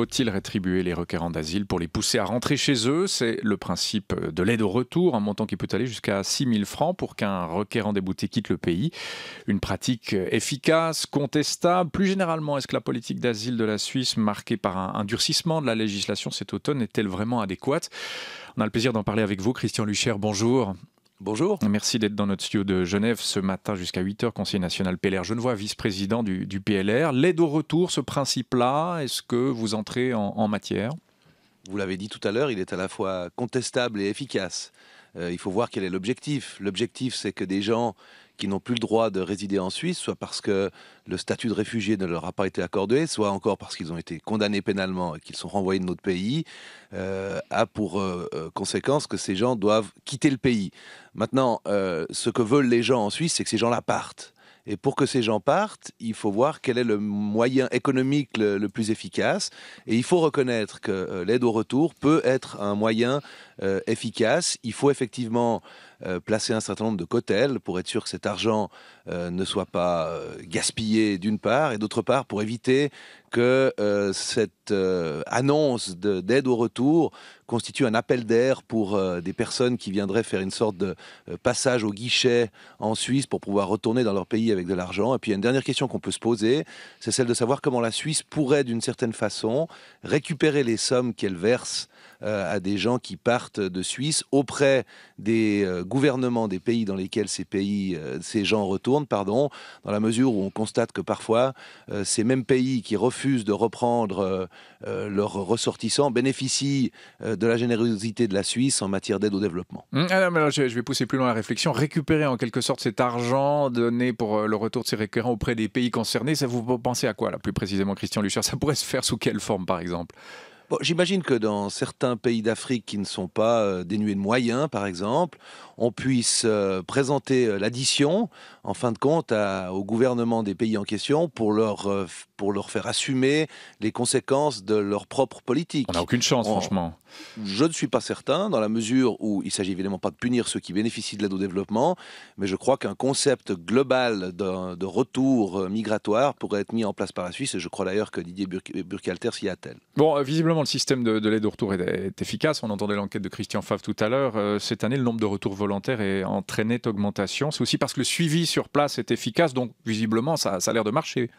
Faut-il rétribuer les requérants d'asile pour les pousser à rentrer chez eux? C'est le principe de l'aide au retour, un montant qui peut aller jusqu'à 6 000 francs pour qu'un requérant débouté quitte le pays. Une pratique efficace, contestable. Plus généralement, est-ce que la politique d'asile de la Suisse, marquée par un durcissement de la législation cet automne, est-elle vraiment adéquate? On a le plaisir d'en parler avec vous, Christian Lucher. Bonjour. Bonjour. Merci d'être dans notre studio de Genève ce matin jusqu'à 8h, conseiller national PLR Genevois, vice-président du PLR. L'aide au retour, ce principe-là, est-ce que vous entrez en matière? Vous l'avez dit tout à l'heure, il est à la fois contestable et efficace. Il faut voir quel est l'objectif. L'objectif, c'est que des gens qui n'ont plus le droit de résider en Suisse, soit parce que le statut de réfugié ne leur a pas été accordé, soit encore parce qu'ils ont été condamnés pénalement et qu'ils sont renvoyés de notre pays, a pour conséquence que ces gens doivent quitter le pays. Maintenant, ce que veulent les gens en Suisse, c'est que ces gens-là partent. Et pour que ces gens partent, il faut voir quel est le moyen économique le plus efficace. Et il faut reconnaître que l'aide au retour peut être un moyen efficace. Il faut effectivement placer un certain nombre de cautèles pour être sûr que cet argent ne soit pas gaspillé d'une part, et d'autre part pour éviter que cette annonce d'aide au retour constitue un appel d'air pour des personnes qui viendraient faire une sorte de passage au guichet en Suisse pour pouvoir retourner dans leur pays avec de l'argent. Et puis il y a une dernière question qu'on peut se poser, c'est celle de savoir comment la Suisse pourrait d'une certaine façon récupérer les sommes qu'elle verse à des gens qui partent de Suisse auprès des gouvernements des pays dans lesquels ces gens retournent, dans la mesure où on constate que parfois ces mêmes pays qui refusent de reprendre leurs ressortissants bénéficient de la générosité de la Suisse en matière d'aide au développement. Alors, mais là, je vais pousser plus loin la réflexion. Récupérer en quelque sorte cet argent donné pour le retour de ces requérants auprès des pays concernés, ça vous pensez à quoi là, plus précisément, Christian Lucher? Ça pourrait se faire sous quelle forme, par exemple? Bon, j'imagine que dans certains pays d'Afrique qui ne sont pas dénués de moyens, par exemple, on puisse présenter l'addition, en fin de compte, au gouvernement des pays en question pour leur faire assumer les conséquences de leur propre politique. On n'a aucune chance, franchement. Je ne suis pas certain, dans la mesure où il ne s'agit évidemment pas de punir ceux qui bénéficient de l'aide au développement, mais je crois qu'un concept global de retour migratoire pourrait être mis en place par la Suisse, et je crois d'ailleurs que Didier Burkhalter s'y attelle. Bon, visiblement, le système de l'aide au retour est efficace. On entendait l'enquête de Christian Favre tout à l'heure. Cette année, le nombre de retours volontaires est en très nette augmentation. C'est aussi parce que le suivi sur place est efficace, donc visiblement, ça a l'air de marcher.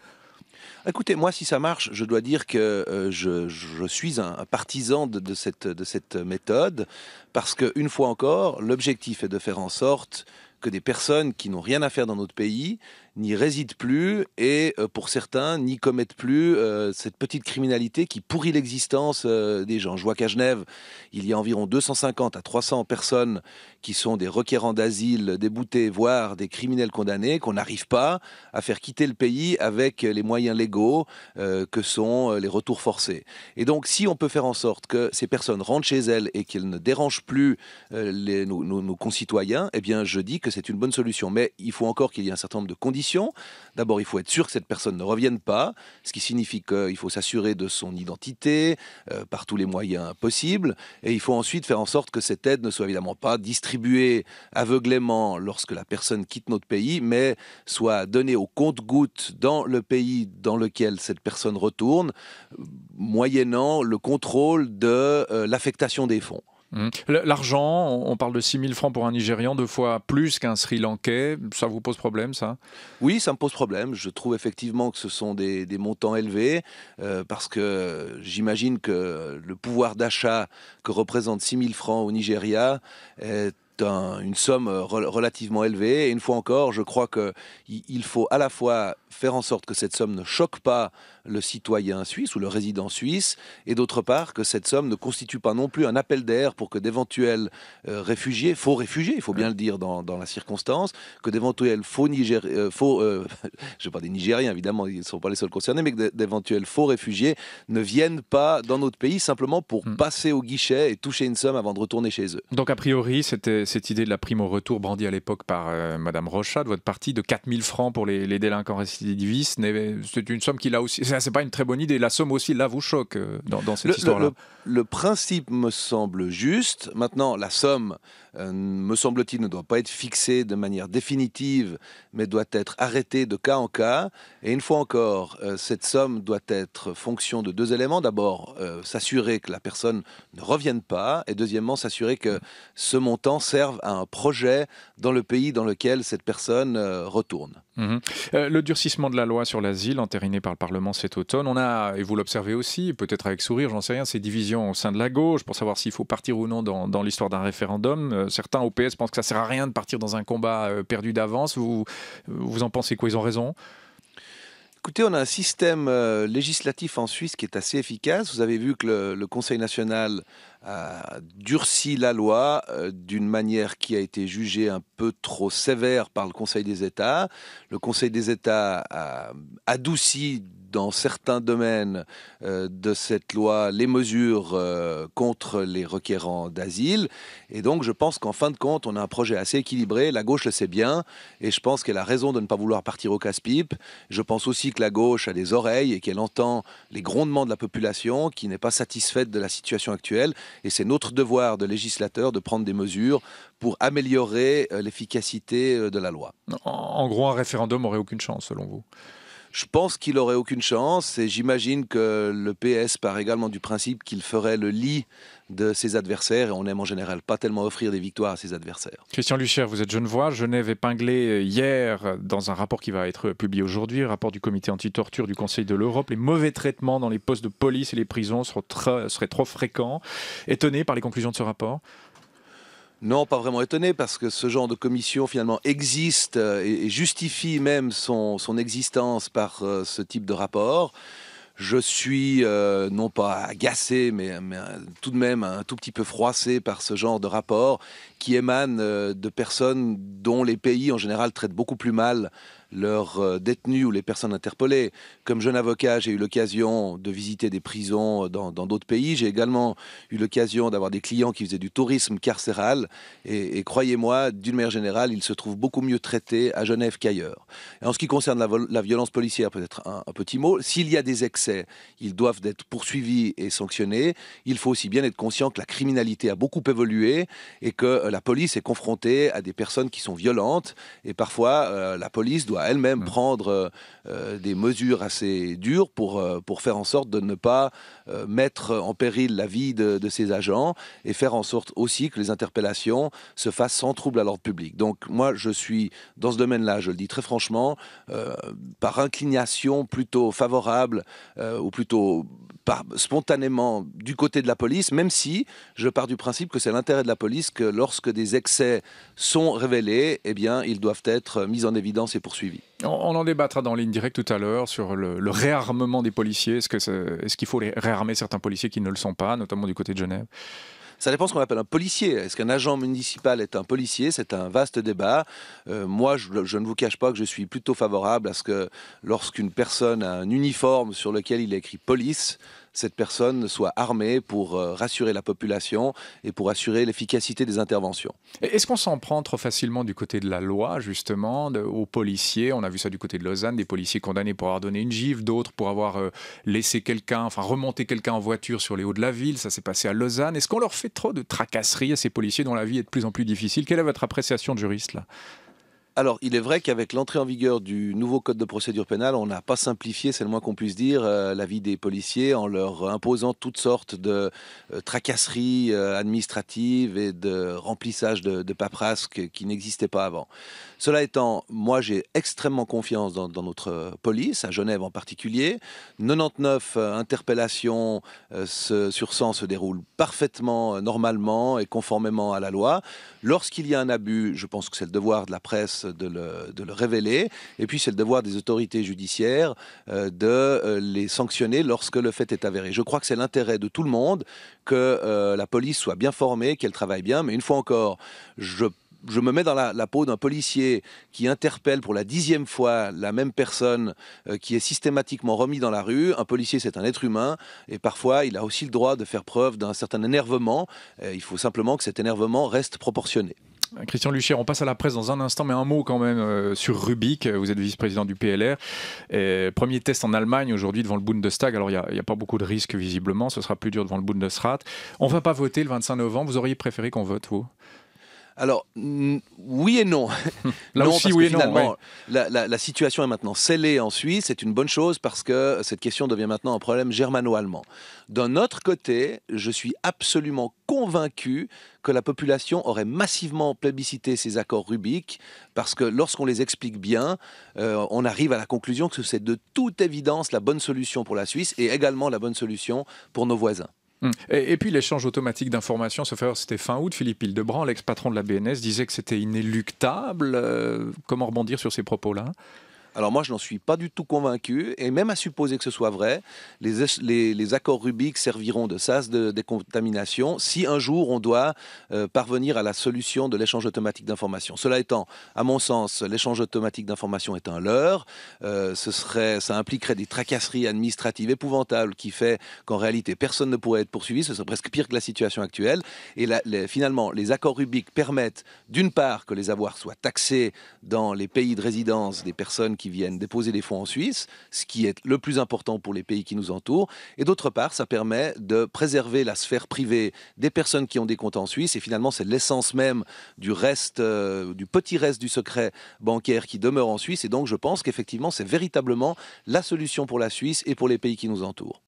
Écoutez, moi, si ça marche, je dois dire que je suis un partisan de cette méthode, parce qu'une fois encore, l'objectif est de faire en sorte que des personnes qui n'ont rien à faire dans notre pays n'y résident plus et, pour certains, n'y commettent plus cette petite criminalité qui pourrit l'existence des gens. Je vois qu'à Genève, il y a environ 250 à 300 personnes qui sont des requérants d'asile déboutés, voire des criminels condamnés, qu'on n'arrive pas à faire quitter le pays avec les moyens légaux que sont les retours forcés. Et donc, si on peut faire en sorte que ces personnes rentrent chez elles et qu'elles ne dérangent plus nos concitoyens, eh bien, je dis que c'est une bonne solution. Mais il faut encore qu'il y ait un certain nombre de conditions. D'abord, il faut être sûr que cette personne ne revienne pas, ce qui signifie qu'il faut s'assurer de son identité par tous les moyens possibles. Et il faut ensuite faire en sorte que cette aide ne soit évidemment pas distribuée aveuglément lorsque la personne quitte notre pays, mais soit donnée au compte-gouttes dans le pays dans lequel cette personne retourne, moyennant le contrôle de l'affectation des fonds. L'argent, on parle de 6 000 francs pour un Nigérian, 2 fois plus qu'un Sri Lankais. Ça vous pose problème, ça? Oui, ça me pose problème. Je trouve effectivement que ce sont des montants élevés parce que j'imagine que le pouvoir d'achat que représente 6 000 francs au Nigeria est une somme relativement élevée. Et une fois encore, je crois qu'il faut à la fois faire en sorte que cette somme ne choque pas le citoyen suisse ou le résident suisse, et d'autre part que cette somme ne constitue pas non plus un appel d'air pour que d'éventuels faux réfugiés, il faut bien le dire dans la circonstance, que d'éventuels je sais pas des Nigériens évidemment, ils ne sont pas les seuls concernés, mais que d'éventuels faux réfugiés ne viennent pas dans notre pays simplement pour passer au guichet et toucher une somme avant de retourner chez eux. Donc a priori, c'était cette idée de la prime au retour brandie à l'époque par Madame Rochat de votre parti de 4 000 francs pour les délinquants récidivistes. C'est une somme qui là aussi, c'est pas une très bonne idée. La somme aussi là vous choque dans cette histoire-là. Le principe me semble juste. Maintenant, la somme, me semble-t-il, ne doit pas être fixée de manière définitive, mais doit être arrêtée de cas en cas. Et une fois encore, cette somme doit être fonction de deux éléments. D'abord, s'assurer que la personne ne revienne pas, et deuxièmement, s'assurer que ce montant serve à un projet dans le pays dans lequel cette personne retourne. Le durcissement de la loi sur l'asile entériné par le Parlement cet automne, on a, et vous l'observez aussi, peut-être avec sourire, j'en sais rien, ces divisions au sein de la gauche pour savoir s'il faut partir ou non dans l'histoire d'un référendum. Certains au PS pensent que ça sert à rien de partir dans un combat perdu d'avance. Vous en pensez quoi? Ils ont raison? Écoutez, on a un système législatif en Suisse qui est assez efficace. Vous avez vu que le Conseil national a durci la loi d'une manière qui a été jugée un peu trop sévère par le Conseil des États. Le Conseil des États a adouci dans certains domaines de cette loi les mesures contre les requérants d'asile. Et donc je pense qu'en fin de compte, on a un projet assez équilibré. La gauche le sait bien et je pense qu'elle a raison de ne pas vouloir partir au casse-pipe. Je pense aussi que la gauche a des oreilles et qu'elle entend les grondements de la population qui n'est pas satisfaite de la situation actuelle. Et c'est notre devoir de législateur de prendre des mesures pour améliorer l'efficacité de la loi. En gros, un référendum n'aurait aucune chance selon vous? Je pense qu'il n'aurait aucune chance et j'imagine que le PS part également du principe qu'il ferait le lit de ses adversaires et on n'aime en général pas tellement offrir des victoires à ses adversaires. Christian Lucher, vous êtes genevois. Genève épinglé hier dans un rapport qui va être publié aujourd'hui, rapport du comité anti-torture du Conseil de l'Europe. Les mauvais traitements dans les postes de police et les prisons seraient trop fréquents. Étonné par les conclusions de ce rapport? Non, pas vraiment étonné, parce que ce genre de commission finalement existe et justifie même son existence par ce type de rapport. Je suis non pas agacé, mais tout de même un tout petit peu froissé par ce genre de rapport qui émane de personnes dont les pays en général traitent beaucoup plus mal leurs détenus ou les personnes interpellées. Comme jeune avocat, j'ai eu l'occasion de visiter des prisons dans d'autres pays. J'ai également eu l'occasion d'avoir des clients qui faisaient du tourisme carcéral. Et croyez-moi, d'une manière générale, ils se trouvent beaucoup mieux traités à Genève qu'ailleurs. Et en ce qui concerne la violence policière, peut-être un petit mot. S'il y a des excès, ils doivent être poursuivis et sanctionnés. Il faut aussi bien être conscient que la criminalité a beaucoup évolué et que la police est confrontée à des personnes qui sont violentes. Et parfois, la police doit elle-même prendre des mesures assez dures pour faire en sorte de ne pas mettre en péril la vie de ses agents et faire en sorte aussi que les interpellations se fassent sans trouble à l'ordre public. Donc moi, je suis dans ce domaine-là, je le dis très franchement, par inclination plutôt favorable ou plutôt spontanément du côté de la police, même si je pars du principe que c'est l'intérêt de la police que lorsque des excès sont révélés, eh bien, ils doivent être mis en évidence et poursuivis. On en débattra dans Ligne Directe tout à l'heure sur le réarmement des policiers. Est-ce qu'il faut réarmer certains policiers qui ne le sont pas, notamment du côté de Genève? Ça dépend ce qu'on appelle un policier. Est-ce qu'un agent municipal est un policier? C'est un vaste débat. Moi, je ne vous cache pas que je suis plutôt favorable à ce que lorsqu'une personne a un uniforme sur lequel il est écrit police, cette personne soit armée pour rassurer la population et pour assurer l'efficacité des interventions. Est-ce qu'on s'en prend trop facilement du côté de la loi, justement, aux policiers? On a vu ça du côté de Lausanne, des policiers condamnés pour avoir donné une gifle, d'autres pour avoir laissé remonté quelqu'un en voiture sur les hauts de la ville. Ça s'est passé à Lausanne. Est-ce qu'on leur fait trop de tracasseries à ces policiers dont la vie est de plus en plus difficile? Quelle est votre appréciation de juriste, là? Alors, il est vrai qu'avec l'entrée en vigueur du nouveau code de procédure pénale, on n'a pas simplifié, c'est le moins qu'on puisse dire, la vie des policiers en leur imposant toutes sortes de tracasseries administratives et de remplissage de paperasse qui n'existaient pas avant. Cela étant, moi j'ai extrêmement confiance dans notre police, à Genève en particulier. 99 interpellations sur 100 se déroulent parfaitement, normalement et conformément à la loi. Lorsqu'il y a un abus, je pense que c'est le devoir de la presse de le révéler. Et puis c'est le devoir des autorités judiciaires de les sanctionner lorsque le fait est avéré. Je crois que c'est l'intérêt de tout le monde que la police soit bien formée, qu'elle travaille bien. Mais une fois encore, je me mets dans la peau d'un policier qui interpelle pour la 10e fois la même personne qui est systématiquement remis dans la rue. Un policier, c'est un être humain et parfois, il a aussi le droit de faire preuve d'un certain énervement. Il faut simplement que cet énervement reste proportionné. Christian Luchière, on passe à la presse dans un instant, mais un mot quand même sur Rubik. Vous êtes vice-président du PLR. Premier test en Allemagne aujourd'hui devant le Bundestag. Alors il n'y a pas beaucoup de risques visiblement, ce sera plus dur devant le Bundesrat. On ne va pas voter le 25 novembre. Vous auriez préféré qu'on vote, vous? Alors, oui et non. Là non, aussi, parce oui que et non. finalement, Ouais. la situation est maintenant scellée en Suisse. C'est une bonne chose parce que cette question devient maintenant un problème germano-allemand. D'un autre côté, je suis absolument convaincu que la population aurait massivement plébiscité ces accords Rubik parce que lorsqu'on les explique bien, on arrive à la conclusion que c'est de toute évidence la bonne solution pour la Suisse et également la bonne solution pour nos voisins. Et puis l'échange automatique d'informations, c'était fin août. Philippe Hildebrand, l'ex-patron de la BNS, disait que c'était inéluctable. Comment rebondir sur ces propos-là? Alors moi, je n'en suis pas du tout convaincu, et même à supposer que ce soit vrai, les accords Rubik serviront de sas de décontamination si un jour on doit parvenir à la solution de l'échange automatique d'informations. Cela étant, à mon sens, l'échange automatique d'informations est un leurre. Ça impliquerait des tracasseries administratives épouvantables qui fait qu'en réalité, personne ne pourrait être poursuivi. Ce serait presque pire que la situation actuelle. Et finalement, les accords Rubik permettent, d'une part, que les avoirs soient taxés dans les pays de résidence des personnes qui viennent déposer des fonds en Suisse, ce qui est le plus important pour les pays qui nous entourent. Et d'autre part, ça permet de préserver la sphère privée des personnes qui ont des comptes en Suisse. Et finalement, c'est l'essence même du petit reste du secret bancaire qui demeure en Suisse. Et donc, je pense qu'effectivement, c'est véritablement la solution pour la Suisse et pour les pays qui nous entourent.